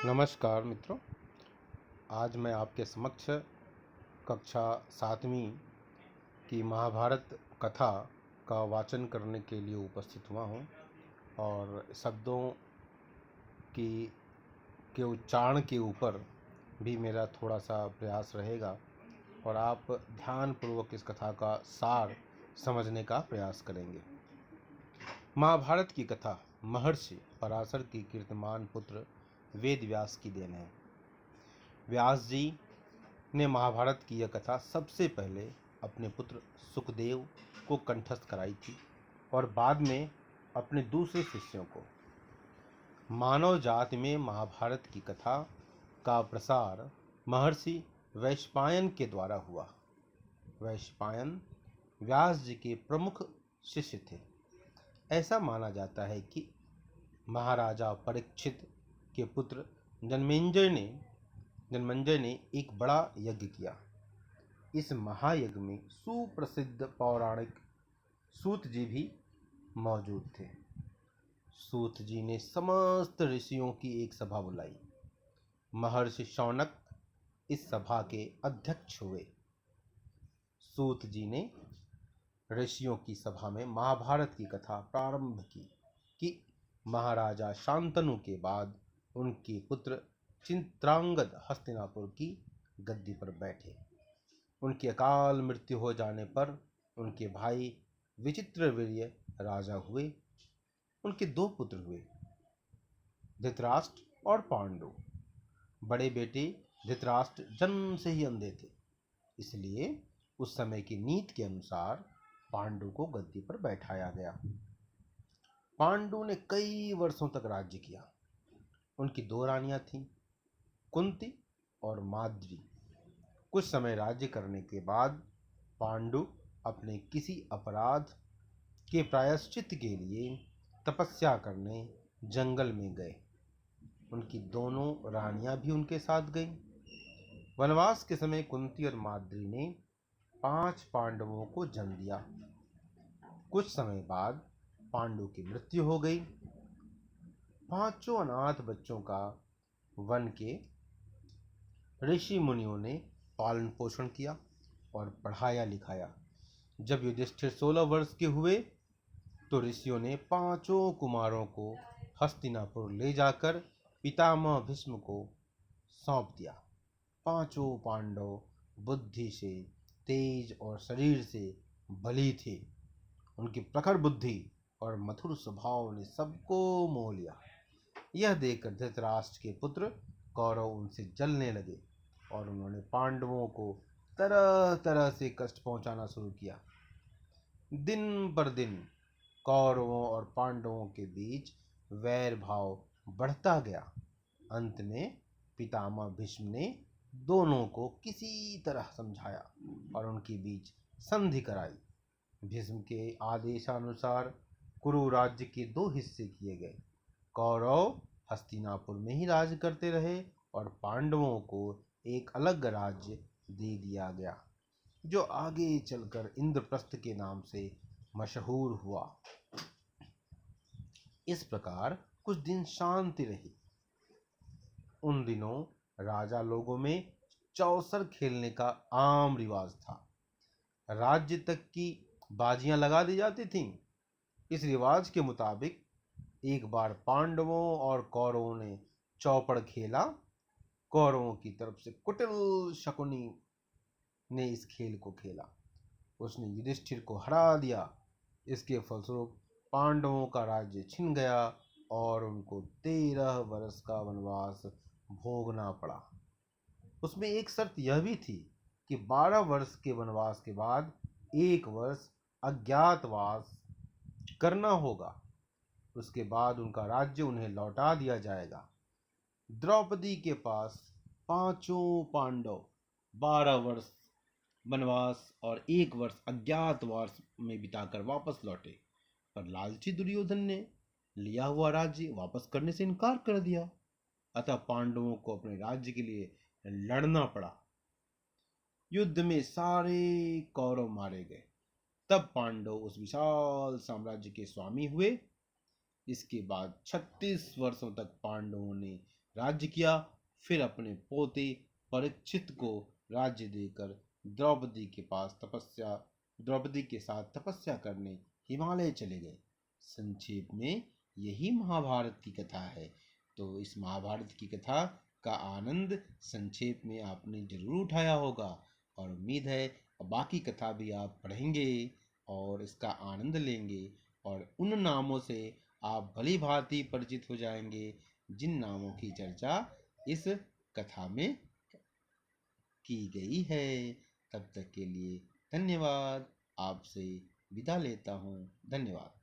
नमस्कार मित्रों। आज मैं आपके समक्ष कक्षा 7वीं की महाभारत कथा का वाचन करने के लिए उपस्थित हुआ हूँ और शब्दों की के उच्चारण के ऊपर भी मेरा थोड़ा सा प्रयास रहेगा और आप ध्यानपूर्वक इस कथा का सार समझने का प्रयास करेंगे। महाभारत की कथा महर्षि पराशर की कीर्तिमान पुत्र वेद व्यास की देन है। व्यास जी ने महाभारत की यह कथा सबसे पहले अपने पुत्र सुखदेव को कंठस्थ कराई थी और बाद में अपने दूसरे शिष्यों को। मानव जाति में महाभारत की कथा का प्रसार महर्षि वैशंपायन के द्वारा हुआ। वैशंपायन व्यास जी के प्रमुख शिष्य थे। ऐसा माना जाता है कि महाराजा परीक्षित के पुत्र जन्मेंजय ने एक बड़ा यज्ञ किया। इस महायज्ञ में सुप्रसिद्ध पौराणिक सूत जी भी मौजूद थे। सूत जी ने समस्त ऋषियों की एक सभा बुलाई। महर्षि शौनक इस सभा के अध्यक्ष हुए। सूत जी ने ऋषियों की सभा में महाभारत की कथा प्रारंभ की कि महाराजा शांतनु के बाद उनके पुत्र चित्रांगद हस्तिनापुर की गद्दी पर बैठे। उनकी अकाल मृत्यु हो जाने पर उनके भाई विचित्रवीर्य राजा हुए। उनके दो पुत्र हुए, धृतराष्ट्र और पांडु। बड़े बेटे धृतराष्ट्र जन्म से ही अंधे थे, इसलिए उस समय की नीति के अनुसार पांडु को गद्दी पर बैठाया गया। पांडु ने कई वर्षों तक राज्य किया। उनकी दो रानियां थीं, कुंती और माद्री। कुछ समय राज्य करने के बाद पांडु अपने किसी अपराध के प्रायश्चित के लिए तपस्या करने जंगल में गए। उनकी दोनों रानियां भी उनके साथ गईं। वनवास के समय कुंती और माद्री ने 5 पांडवों को जन्म दिया। कुछ समय बाद पांडु की मृत्यु हो गई। 5 अनाथ बच्चों का वन के ऋषि मुनियों ने पालन पोषण किया और पढ़ाया लिखाया। जब युधिष्ठिर 16 वर्ष के हुए तो ऋषियों ने 5 कुमारों को हस्तिनापुर ले जाकर पितामह भीष्म को सौंप दिया। 5 पांडव बुद्धि से तेज और शरीर से बली थे। उनकी प्रखर बुद्धि और मधुर स्वभाव ने सबको मोह लिया। यह देखकर धृतराष्ट्र के पुत्र कौरव उनसे जलने लगे और उन्होंने पांडवों को तरह तरह से कष्ट पहुंचाना शुरू किया। दिन पर दिन कौरवों और पांडवों के बीच वैर भाव बढ़ता गया। अंत में पितामह भीष्म ने दोनों को किसी तरह समझाया और उनके बीच संधि कराई। भीष्म के आदेशानुसार कुरु राज्य के 2 हिस्से किए गए। कौरव हस्तिनापुर में ही राज करते रहे और पांडवों को एक अलग राज्य दे दिया गया, जो आगे चलकर इंद्रप्रस्थ के नाम से मशहूर हुआ। इस प्रकार कुछ दिन शांति रही। उन दिनों राजा लोगों में चौसर खेलने का आम रिवाज था। राज्य तक की बाजियां लगा दी जाती थीं। इस रिवाज के मुताबिक एक बार पांडवों और कौरवों ने चौपड़ खेला। कौरवों की तरफ से कुटिल शकुनी ने इस खेल को खेला। उसने युधिष्ठिर को हरा दिया। इसके फलस्वरूप पांडवों का राज्य छिन गया और उनको 13 वर्ष का वनवास भोगना पड़ा। उसमें एक शर्त यह भी थी कि 12 वर्ष के वनवास के बाद 1 वर्ष अज्ञातवास करना होगा। उसके बाद उनका राज्य उन्हें लौटा दिया जाएगा। द्रौपदी के पास 5 पांडव 12 वर्ष वनवास और 1 वर्ष अज्ञातवास में बिताकर वापस लौटे, पर लालची दुर्योधन ने लिया हुआ राज्य वापस करने से इनकार कर दिया। अतः पांडवों को अपने राज्य के लिए लड़ना पड़ा। युद्ध में सारे कौरव मारे गए। तब पांडव उस विशाल साम्राज्य के स्वामी हुए। इसके बाद 36 वर्षों तक पांडवों ने राज्य किया। फिर अपने पोते परीक्षित को राज्य देकर द्रौपदी के साथ तपस्या करने हिमालय चले गए। संक्षेप में यही महाभारत की कथा है। तो इस महाभारत की कथा का आनंद संक्षेप में आपने जरूर उठाया होगा, और उम्मीद है बाकी कथा भी आप पढ़ेंगे और इसका आनंद लेंगे, और उन नामों से आप भली भांति परिचित हो जाएंगे जिन नामों की चर्चा इस कथा में की गई है। तब तक के लिए धन्यवाद। आपसे विदा लेता हूँ। धन्यवाद।